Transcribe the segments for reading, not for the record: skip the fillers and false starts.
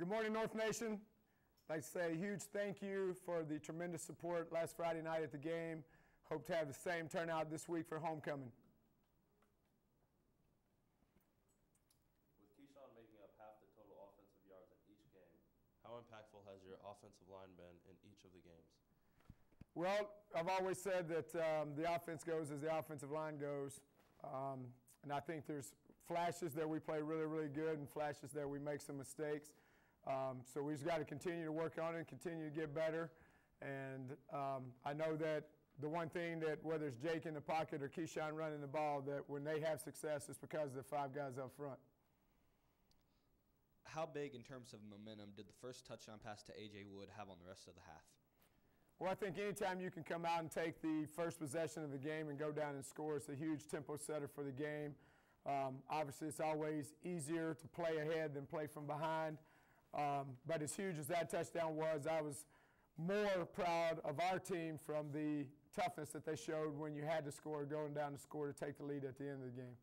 Good morning, North Nation. I'd like to say a huge thank you for the tremendous support last Friday night at the game. Hope to have the same turnout this week for homecoming. With Keyshawn making up half the total offensive yards in each game, how impactful has your offensive line been in each of the games? Well, I've always said that the offense goes as the offensive line goes. And I think there's flashes that we play really, really good and flashes that we make some mistakes. So we just got to continue to work on it and continue to get better. And I know that the one thing that whether it's Jake in the pocket or Keyshawn running the ball, that when they have success, it's because of the five guys up front. How big in terms of momentum did the first touchdown pass to A.J. Wood have on the rest of the half? Well, I think anytime you can come out and take the first possession of the game and go down and score, it's a huge tempo setter for the game. Obviously, it's always easier to play ahead than play from behind. But as huge as that touchdown was, I was more proud of our team from the toughness that they showed when you had to score, going down to score to take the lead at the end of the game.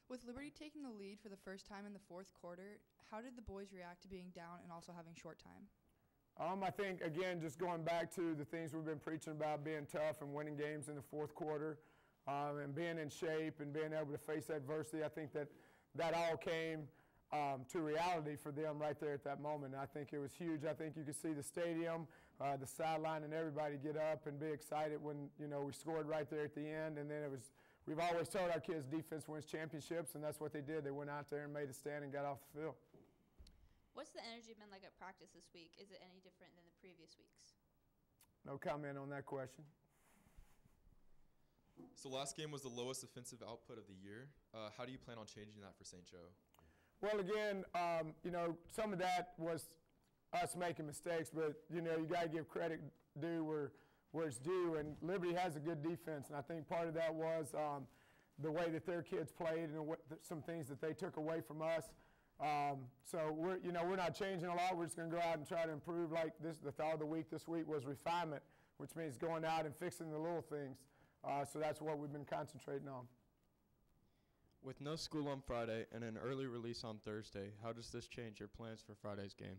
With Liberty taking the lead for the first time in the fourth quarter, how did the boys react to being down and also having short time? I think, again, just going back to the things we've been preaching about, being tough and winning games in the fourth quarter, and being in shape and being able to face adversity, I think that all came to reality for them right there at that moment. And I think it was huge. I think you could see the stadium, the sideline, and everybody get up and be excited when, we scored right there at the end. And then we've always told our kids defense wins championships, and that's what they did. They went out there and made a stand and got off the field. What's the energy been like at practice this week? Is it any different than the previous weeks? No comment on that question. So last game was the lowest offensive output of the year. How do you plan on changing that for St. Joe? Well, again, some of that was us making mistakes, but, you got to give credit due where it's due, and Liberty has a good defense, and I think part of that was the way that their kids played and some things that they took away from us. So we're not changing a lot. We're just going to go out and try to improve. Like the thought of the week this week was refinement, which means going out and fixing the little things. So that's what we've been concentrating on. With no school on Friday and an early release on Thursday, how does this change your plans for Friday's game?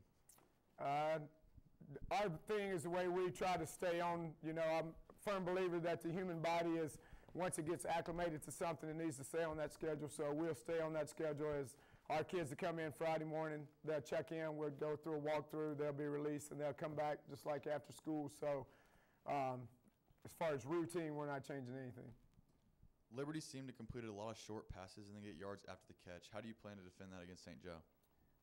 Our thing is the way we try to stay on. I'm a firm believer that the human body is, once it gets acclimated to something, it needs to stay on that schedule. So we'll stay on that schedule as our kids that come in Friday morning, they'll check in, we'll go through a walkthrough, they'll be released, and they'll come back just like after school. So as far as routine, we're not changing anything. Liberty seemed to complete a lot of short passes and then get yards after the catch. How do you plan to defend that against St. Joe?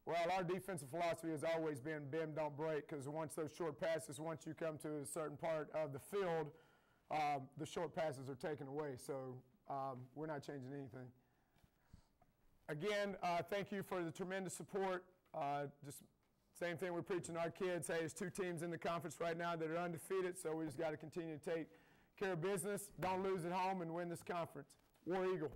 Well, our defensive philosophy has always been bend, don't break, because once those short passes, once you come to a certain part of the field, the short passes are taken away. So we're not changing anything. Again, thank you for the tremendous support. Just same thing we're preaching to our kids. Hey, there's two teams in the conference right now that are undefeated, so we just got to continue to take care of business, don't lose at home, and win this conference. War Eagle.